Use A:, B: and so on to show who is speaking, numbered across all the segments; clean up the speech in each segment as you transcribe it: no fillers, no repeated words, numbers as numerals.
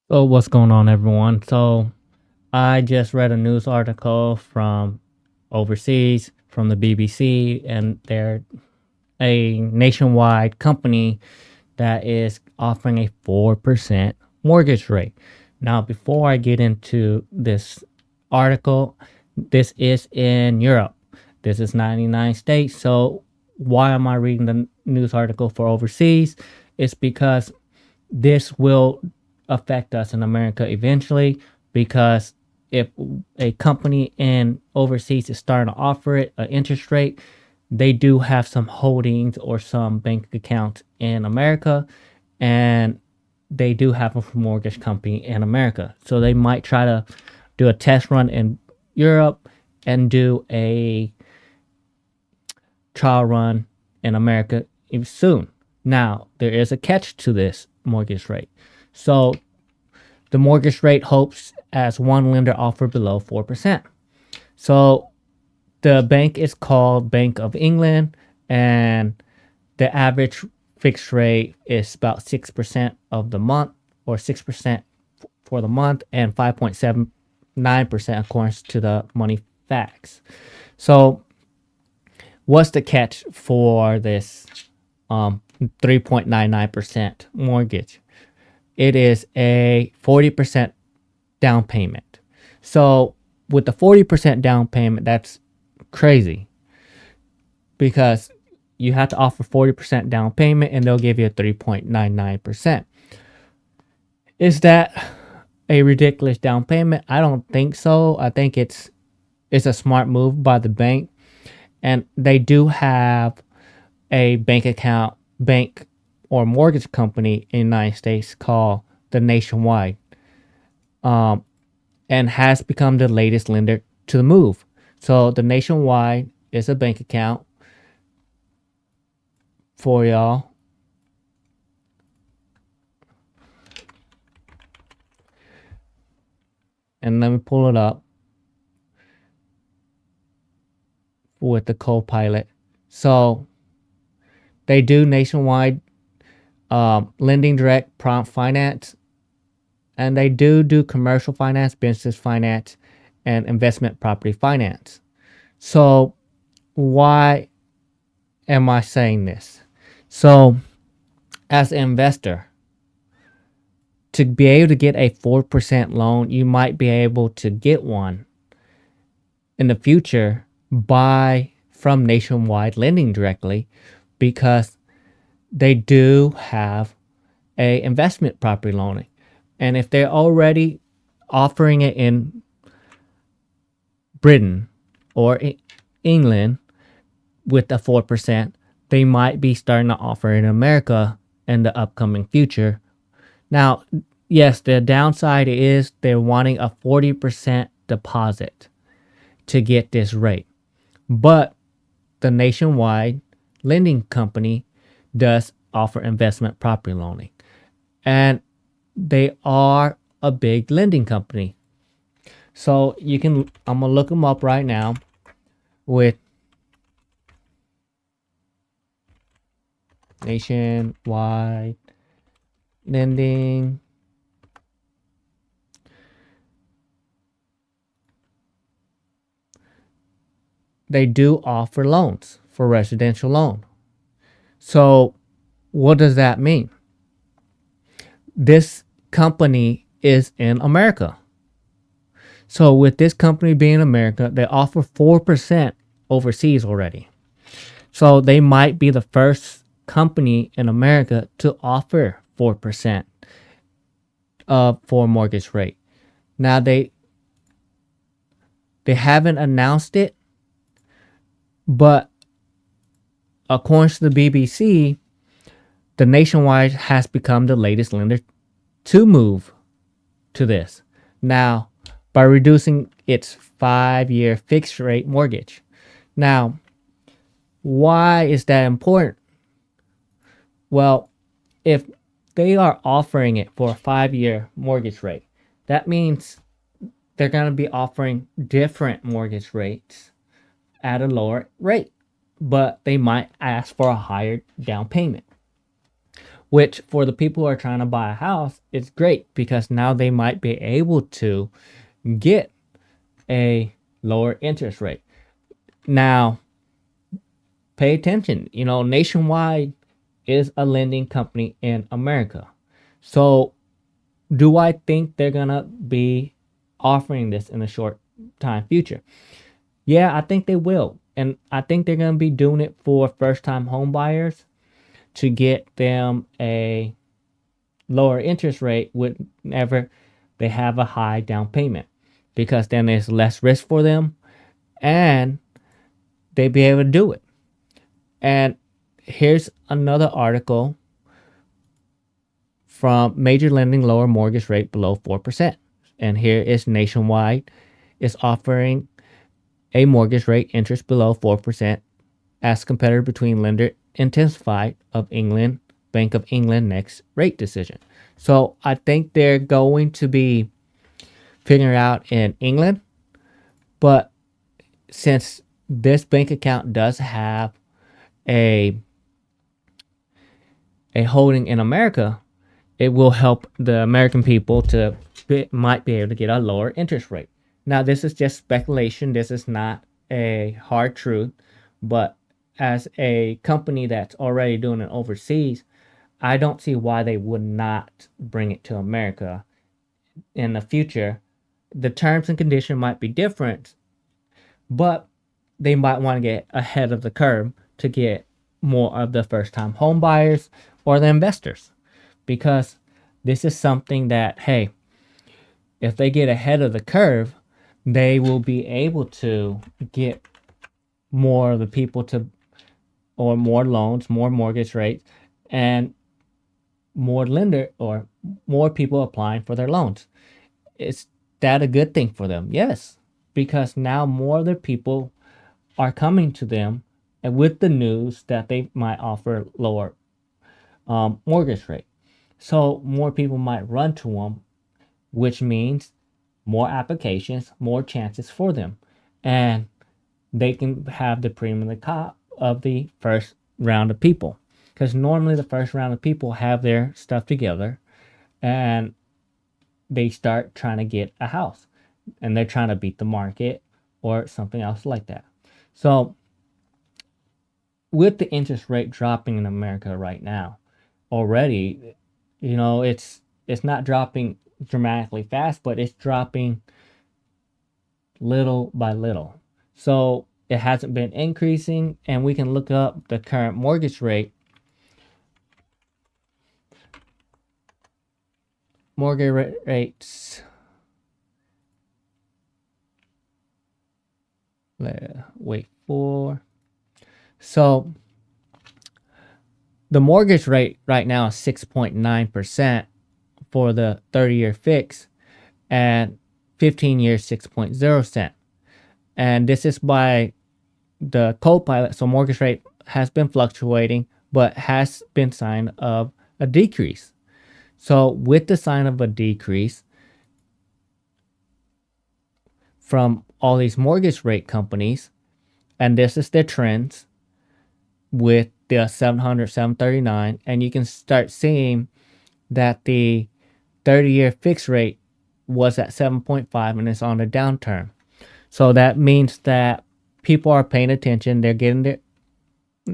A: So what's going on, everyone? So I just read a news article from overseas from the BBC, and they're a nationwide company that is offering a 4% mortgage rate. Now, before I get into this article, this is in Europe. This is not in the United States. So why am I reading the news article for overseas? It's because this will affect us in America eventually, because if a company in overseas is starting to offer it an interest rate, they do have some holdings or some bank accounts in America, and they do have a mortgage company in America. So they might try to do a test run in Europe and do a trial run in America soon. Now, there is a catch to this mortgage rate. So the mortgage rate hopes as one lender offer below 4%. So the bank is called Bank of England, and the average fixed rate is about 6% of the month, or 6% for the month, and 5.79% according to the Money Facts. So what's the catch for this 3.99% mortgage? It is a 40% down payment. So with the 40% down payment, that's crazy, because you have to offer 40% down payment and they'll give you a 3.99%. Is that a ridiculous down payment? I don't think so. I think it's a smart move by the bank, and they do have a bank or mortgage company in the United States called the Nationwide, and has become the latest lender to the move. So the Nationwide is a bank account for y'all. And let me pull it up with the Copilot. So they do nationwide lending, direct, prompt finance, and they do commercial finance, business finance, and investment property finance. So why am I saying this? So as an investor, to be able to get a 4% loan, you might be able to get one in the future by from Nationwide lending directly, because they do have a investment property loaning. And if they're already offering it in Britain or England with a 4%, they might be starting to offer in America in the upcoming future. Now, yes, the downside is they're wanting a 40% deposit to get this rate. But the Nationwide lending company does offer investment property loaning, and they are a big lending company. So I'm gonna look them up right now with Nationwide lending. They do offer loans for residential loan. So what does that mean? This company is in America. So with this company being in America, they offer 4% overseas already. So they might be the first company in America to offer 4% for mortgage rate. Now they haven't announced it, but according to the BBC, the Nationwide has become the latest lender to move to this. Now, by reducing its 5-year fixed rate mortgage. Now, why is that important? Well, if they are offering it for a 5-year mortgage rate, that means they're going to be offering different mortgage rates at a lower rate, but they might ask for a higher down payment. which for the people who are trying to buy a house, it's great because now they might be able to get a lower interest rate. Now, pay attention. Nationwide is a lending company in America. So, do I think they're going to be offering this in the short time future? Yeah, I think they will. And I think they're going to be doing it for first time home buyers to get them a lower interest rate whenever they have a high down payment, because then there's less risk for them and they be able to do it. And here's another article from Major Lending Lower Mortgage Rate Below 4%. And here is Nationwide is offering a mortgage rate interest below 4% as competitor between lender Intensified of England, Bank of England next rate decision. So I think they're going to be figuring out in England, but since this bank account does have a holding in America, it will help the American people might be able to get a lower interest rate. Now, this is just speculation. This is not a hard truth, but as a company that's already doing it overseas, I don't see why they would not bring it to America in the future. The terms and conditions might be different, but they might want to get ahead of the curve to get more of the first-time home buyers or the investors, because this is something that, hey, if they get ahead of the curve, they will be able to get more of the people to, or more loans, more mortgage rates, and more lender or more people applying for their loans. Is that a good thing for them? Yes, because now more of the people are coming to them and with the news that they might offer lower mortgage rate. So more people might run to them, which means more applications, more chances for them. And they can have the premium of the top of the first round of people. Because normally the first round of people have their stuff together and they start trying to get a house and they're trying to beat the market or something else like that. So with the interest rate dropping in America right now, already, it's not dropping dramatically fast, but it's dropping little by little. So it hasn't been increasing, and we can look up the current mortgage rate. Mortgage rates. Wait for. So the mortgage rate right now is 6.9% for the 30-year fix, and 15 years 6.0%. And this is by the Copilot. So mortgage rate has been fluctuating, but has been sign of a decrease. So with the sign of a decrease from all these mortgage rate companies, and this is their trends with the 700, 739, and you can start seeing that the 30-year fixed rate was at 7.5 and it's on a downturn. So that means that people are paying attention. They're getting their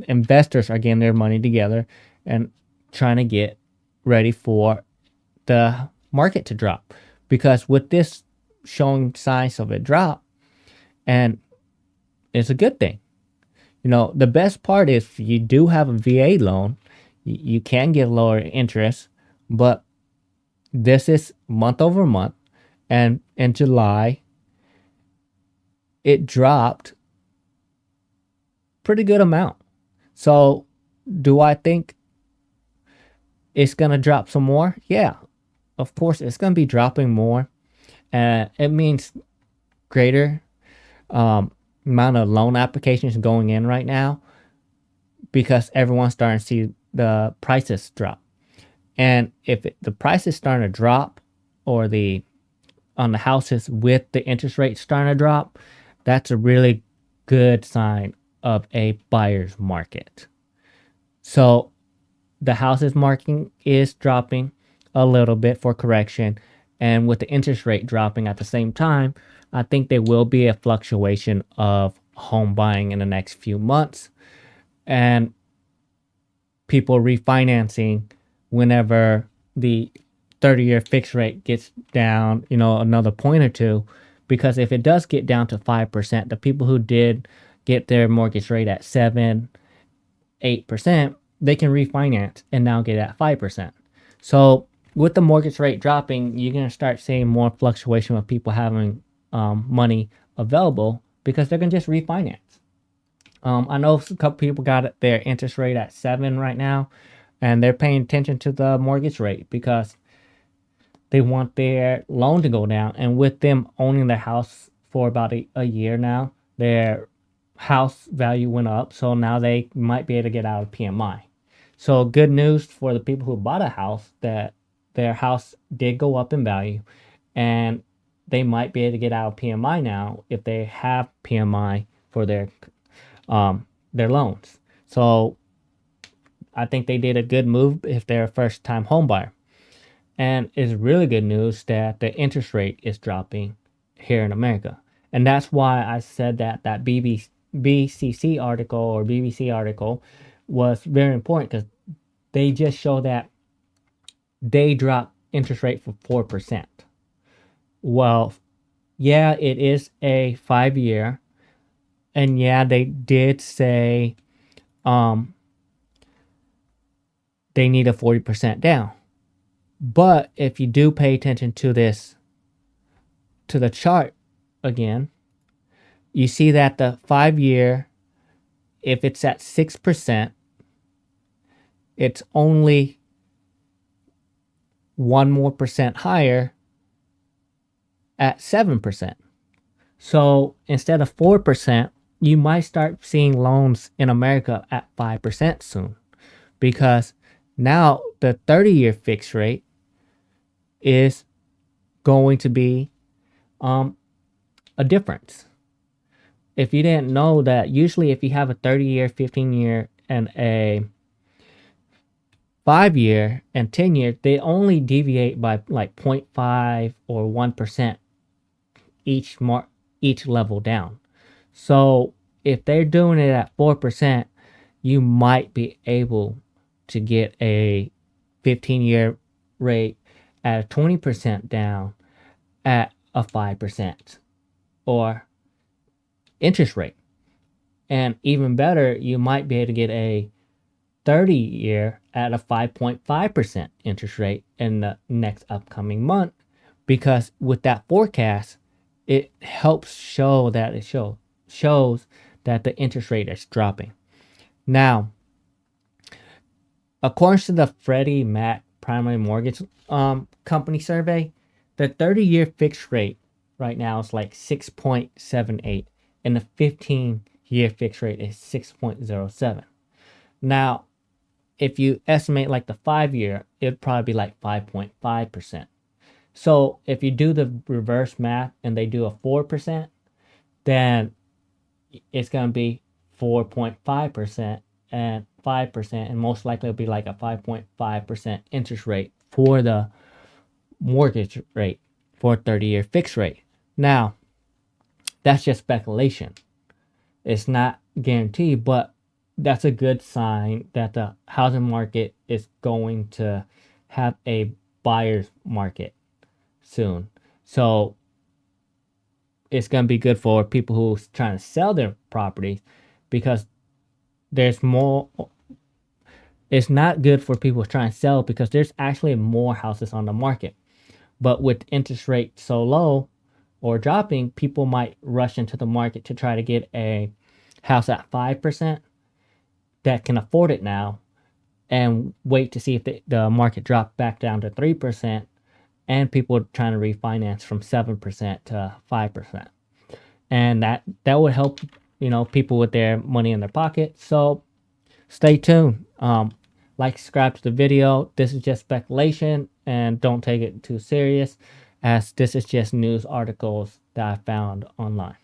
A: investors are getting their money together and trying to get ready for the market to drop. Because with this showing signs of a drop, and it's a good thing. The best part is if you do have a VA loan, you can get lower interest, but this is month over month, and in July, it dropped pretty good amount. So do I think it's going to drop some more? Yeah, of course, it's going to be dropping more. It means greater amount of loan applications going in right now because everyone's starting to see the prices drop. And if the price is starting to drop, or on the houses with the interest rate starting to drop, that's a really good sign of a buyer's market. So the houses market is dropping a little bit for correction, and with the interest rate dropping at the same time, I think there will be a fluctuation of home buying in the next few months, and people refinancing whenever the 30-year fixed rate gets down, another point or two. Because if it does get down to 5%, the people who did get their mortgage rate at 7, 8%, they can refinance and now get at 5%. So with the mortgage rate dropping, you're going to start seeing more fluctuation with people having money available because they're going to just refinance. I know a couple people got their interest rate at 7 right now, and they're paying attention to the mortgage rate because they want their loan to go down. And with them owning their house for about a year now, their house value went up. So now they might be able to get out of PMI. So good news for the people who bought a house, that their house did go up in value, and they might be able to get out of PMI now if they have PMI for their loans. So I think they did a good move if they're a first-time home buyer. And it's really good news that the interest rate is dropping here in America. And that's why I said that BCC article or BBC article was very important, because they just show that they dropped interest rate for 4%. Well, yeah, it is a 5-year. And yeah, they did say they need a 40% down. But if you do pay attention to this, to the chart again, you see that the 5-year, if it's at 6%, it's only 1 more percent higher at 7%. So instead of 4%, you might start seeing loans in America at 5% soon, because now the 30-year fixed rate is going to be a difference. If you didn't know that, usually if you have a 30-year, 15-year, and a 5-year and 10-year, they only deviate by like 0.5 or 1% each level down. So if they're doing it at 4%, you might be able to get a 15-year rate at a 20% down at a 5% or interest rate. And even better, you might be able to get a 30-year at a 5.5% interest rate in the next upcoming month, because with that forecast, it helps show that shows that the interest rate is dropping. Now, according to the Freddie Mac primary mortgage company survey, the 30-year fixed rate right now is like 6.78, and the 15-year fixed rate is 6.07. Now, if you estimate like the 5-year, it'd probably be like 5.5%. So if you do the reverse math and they do a 4%, then it's going to be 4.5% and 5%, and most likely it'll be like a 5.5% interest rate for the mortgage rate for a 30-year fixed rate. Now, that's just speculation. It's not guaranteed, but that's a good sign that the housing market is going to have a buyer's market soon. So it's going to be good for people who are trying to sell their properties, because there's more. It's not good for people trying to sell because there's actually more houses on the market. But with interest rate so low or dropping, people might rush into the market to try to get a house at 5% that can afford it now, and wait to see if the market drops back down to 3%, and people trying to refinance from 7% to 5. And that would help, people with their money in their pocket. So stay tuned. Like, subscribe to the video. This is just speculation, and don't take it too serious, as this is just news articles that I found online.